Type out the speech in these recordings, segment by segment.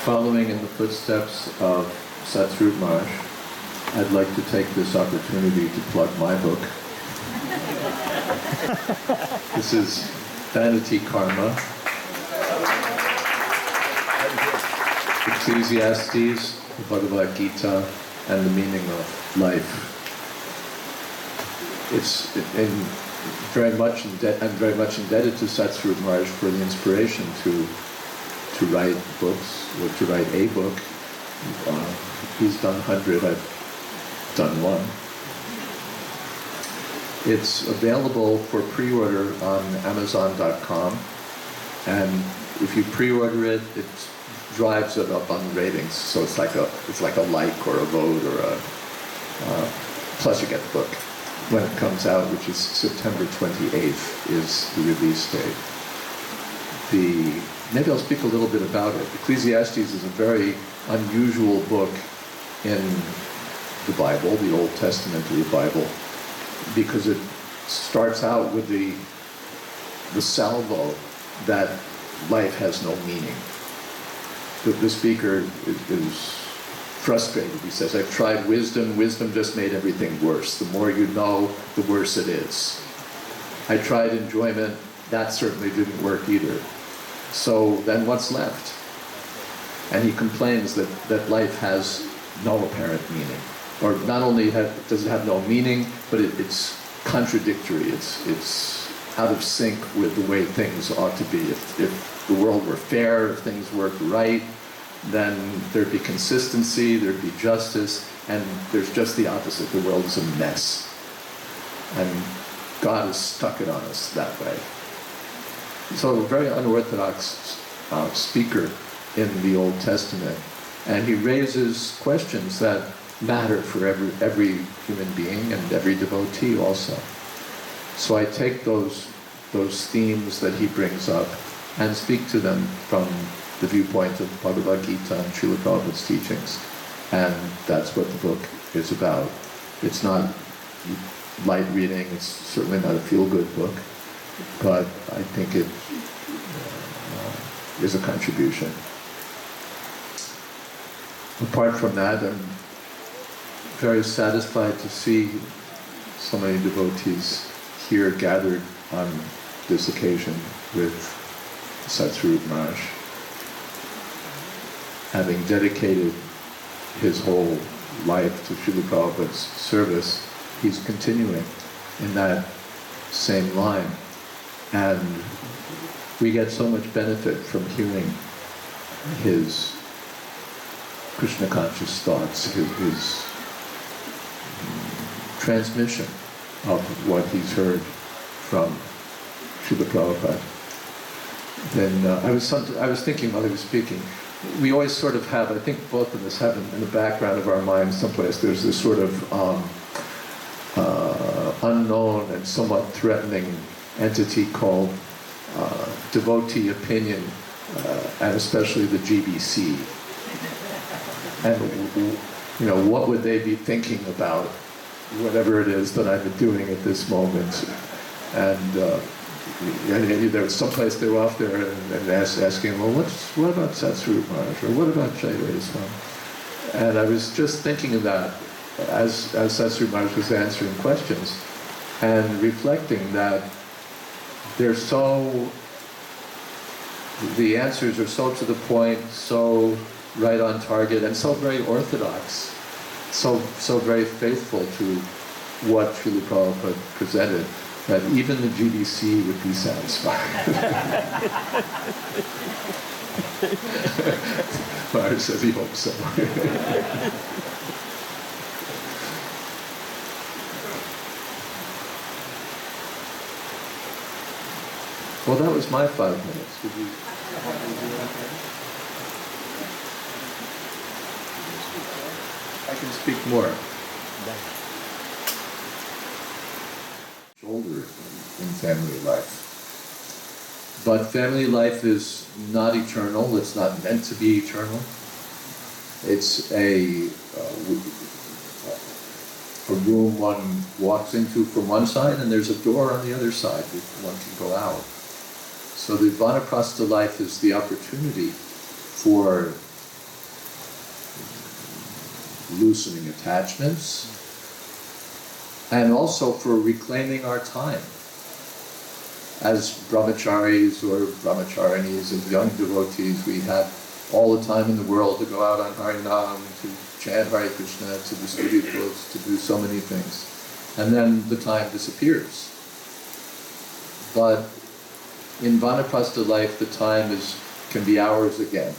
Following in the footsteps of Satsvarupa, I'd like to take this opportunity to plug my book. This is Vanity Karma, Ecclesiastes, the Bhagavad Gita, and the meaning of life. I'm very much indebted to Satsvarupa Maharaj for the inspiration to write books, or to write a book. He's done 100, I've done one. It's available for pre-order on Amazon.com, and if you pre-order it, it drives it up on the ratings. So it's like a like or a vote or a. Plus you get the book when it comes out, which is September 28th is the release date. Maybe I'll speak a little bit about it. Ecclesiastes is a very unusual book in the Bible, the Old Testament of the Bible, because it starts out with the salvo that life has no meaning. The speaker is frustrated. He says, I've tried wisdom. Wisdom just made everything worse. The more you know, the worse it is. I tried enjoyment. That certainly didn't work either. So then what's left? And he complains that life has no apparent meaning. Or not only does it have no meaning, but it's contradictory. It's out of sync with the way things ought to be. If the world were fair, if things worked right, then there'd be consistency, there'd be justice, and there's just the opposite. The world is a mess. And God has stuck it on us that way. So a very unorthodox speaker in the Old Testament, and he raises questions that matter for every human being and every devotee also. So I take those themes that he brings up and speak to them from the viewpoint of Bhagavad Gita and Srila Prabhupada's teachings. And that's what the book is about. It's not light reading, it's certainly not a feel-good book, but I think it is a contribution. Apart from that, I'm very satisfied to see so many devotees here gathered on this occasion with Satsvarupa Maharaj. Having dedicated his whole life to Srila Prabhupada's service, he's continuing in that same line. And we get so much benefit from hearing his Krishna conscious thoughts, his transmission of what he's heard from Srila Prabhupada. Then I was thinking while he was speaking, we always sort of have, I think both of us have in the background of our minds someplace, there's this sort of unknown and somewhat threatening entity called devotee opinion, and especially the GBC. And what would they be thinking about whatever it is that I've been doing at this moment? And there's someplace they were off there and asking, well, what about Satsvarupa Maharaj, or what about Jayadvaita Swami? And I was just thinking of that as Satsvarupa Maharaj was answering questions, and reflecting that the answers are so to the point, so right on target, and so very orthodox, so very faithful to what Srila Prabhupada presented, that even the GDC would be satisfied. Maharaj says he hopes so. Well, that was my 5 minutes. Did you? I can speak more. Shoulder in family life. But family life is not eternal. It's not meant to be eternal. It's a room one walks into from one side, and there's a door on the other side that one can go out. So the Vanaprastha life is the opportunity for loosening attachments, and also for reclaiming our time. As brahmacharis or brahmacharinis, as young devotees, we have all the time in the world to go out on Harinam, to chant Hare Krishna, to distribute books, to do so many things. And then the time disappears. But in Vanaprastha life, the time can be ours again.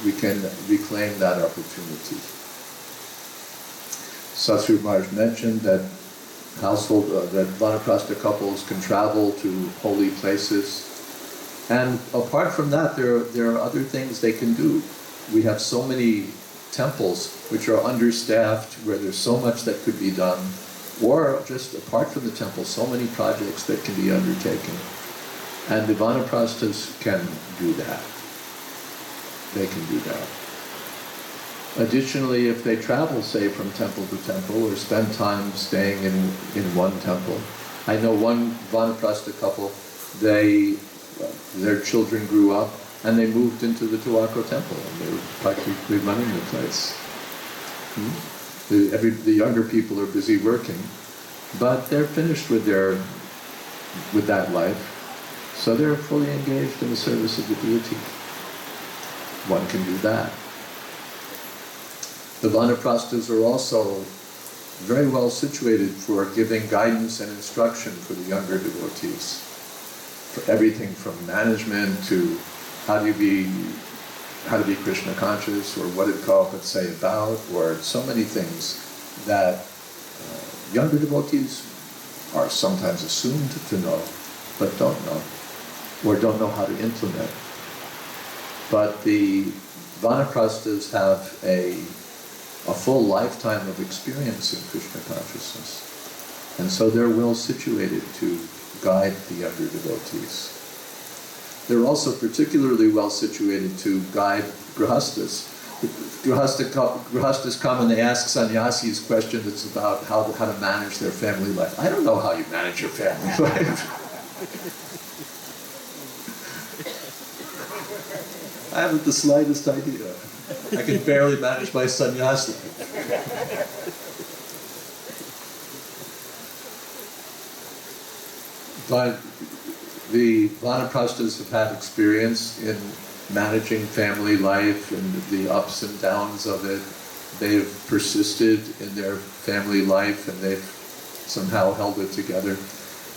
We can reclaim that opportunity. Satsvarupa Maharaj mentioned that that Vanaprastha couples can travel to holy places. And apart from that, there are other things they can do. We have so many temples which are understaffed, where there's so much that could be done, or just apart from the temple, so many projects that can be undertaken. And the Vanaprasthas can do that. They can do that. Additionally, if they travel, say, from temple to temple, or spend time staying in one temple. I know one Vanaprastha couple, their children grew up, and they moved into the Tuako temple, and they were practically running the place. The younger people are busy working, but they're finished with that life, so they're fully engaged in the service of the deity. One can do that. The Vanaprasthas are also very well situated for giving guidance and instruction for the younger devotees. For everything from management to how to be Krishna conscious, or what did Prabhupada say about, or so many things that younger devotees are sometimes assumed to know, but don't know, or don't know how to implement. But the Vanaprasthas have a full lifetime of experience in Krishna consciousness. And so they're well situated to guide the younger devotees. They're also particularly well situated to guide grihastas. Grihastas come and they ask sannyasis questions about how to manage their family life. I don't know how you manage your family life. I haven't the slightest idea. I can barely manage my sannyas life. But the Vanaprasthas have had experience in managing family life and the ups and downs of it. They've persisted in their family life, and they've somehow held it together.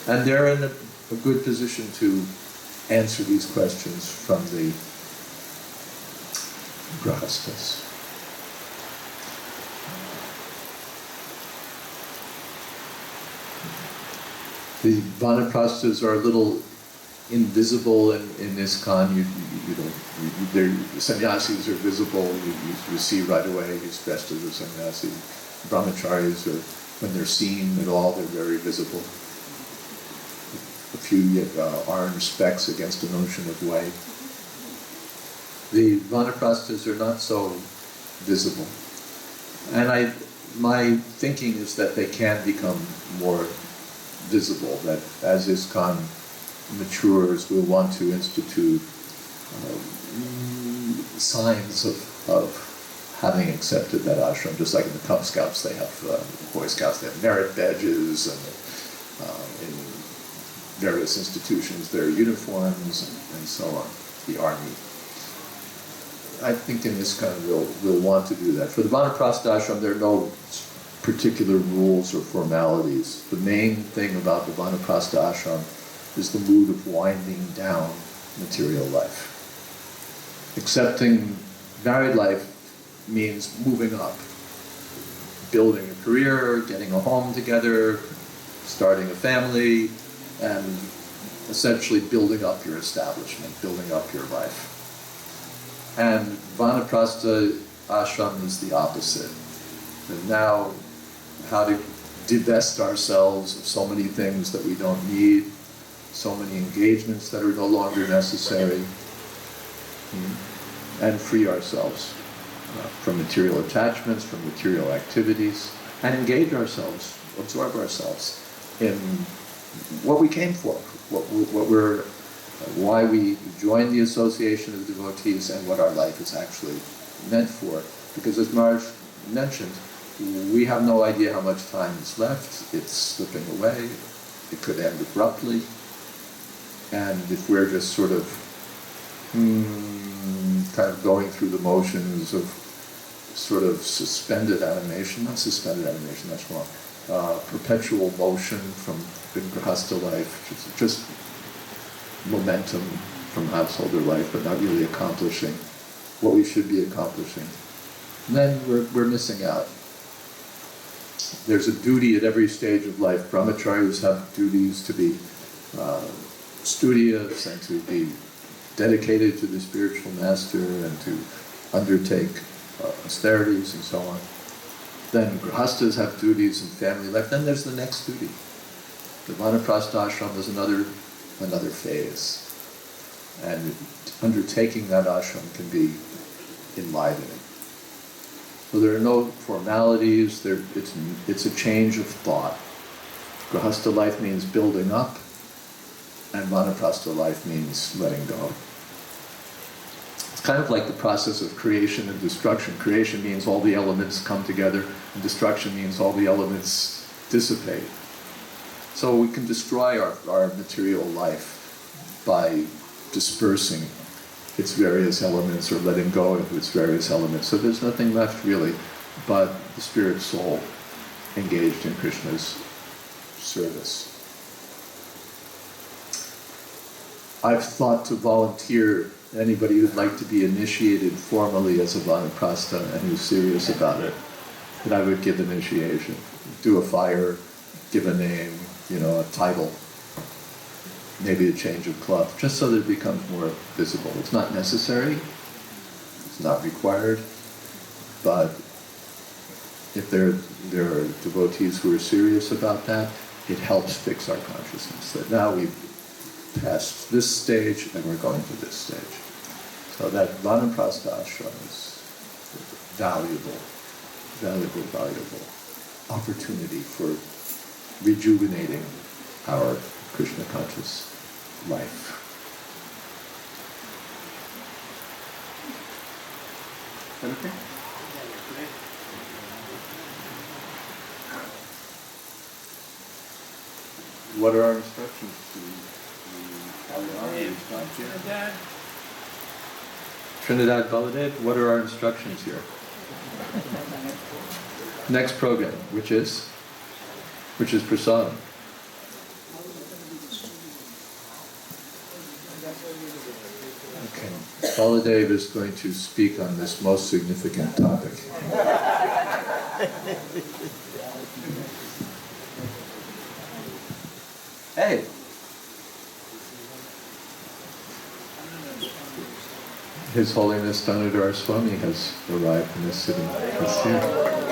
And they're in a good position to answer these questions from the grihastas. The Vanaprasthas are a little invisible in ISKCON. The sannyasis are visible. You see right away he's dressed as a sannyasi. Brahmacharis when they're seen at all, they're very visible. A few orange specks against an ocean of white. The Vanaprasthas are not so visible. And my thinking is that they can become more visible, that as ISKCON matures, we'll want to institute signs of having accepted that ashram, just like in the Cub Scouts they have, Boy Scouts they have merit badges, and in various institutions there are uniforms, and so on, the army. I think in ISKCON we'll want to do that. For the Vanaprastha ashram, there are no particular rules or formalities. The main thing about the Vanaprastha ashram is the mood of winding down material life. Accepting married life means moving up, building a career, getting a home together, starting a family, and essentially building up your establishment, building up your life. And Vanaprastha ashram is the opposite. And now, how to divest ourselves of so many things that we don't need, so many engagements that are no longer necessary, and free ourselves from material attachments, from material activities, and engage ourselves, absorb ourselves in what we came for, why we joined the association of devotees, and what our life is actually meant for, Because as Maharaj mentioned, we have no idea how much time is left. It's slipping away. It could end abruptly. And if we're just sort of kind of going through the motions of sort of suspended animation, not suspended animation, that's wrong, perpetual motion from Grihastha life, just momentum from householder life, but not really accomplishing what we should be accomplishing, and then we're missing out. There's a duty at every stage of life. Brahmacharis have duties to be studious and to be dedicated to the spiritual master and to undertake austerities and so on. Then grihasthas have duties in family life. Then there's the next duty. The vanaprastha ashram is another phase. And undertaking that ashram can be enlivening. So there are no formalities, it's a change of thought. Grihastha life means building up, and vanaprastha life means letting go. It's kind of like the process of creation and destruction. Creation means all the elements come together, and destruction means all the elements dissipate. So we can destroy our material life by dispersing its various elements or letting go of its various elements. So there's nothing left really but the spirit soul engaged in Krishna's service. I've thought to volunteer anybody who'd like to be initiated formally as a vanaprastha and who's serious about it, that I would give initiation. Do a fire, give a name, a title, maybe a change of cloth, just so that it becomes more visible. It's not necessary, it's not required, but if there are devotees who are serious about that, it helps fix our consciousness, that now we've passed this stage and we're going to this stage. So that vanaprastha ashram is valuable opportunity for rejuvenating our Krishna conscious life. Okay? What are our instructions to Trinidad Baladev? What are our instructions here? Next program, which is prasadam. Okay, Baladev is going to speak on this most significant topic. Hey! His Holiness Danadhara Swami has arrived and is sitting here.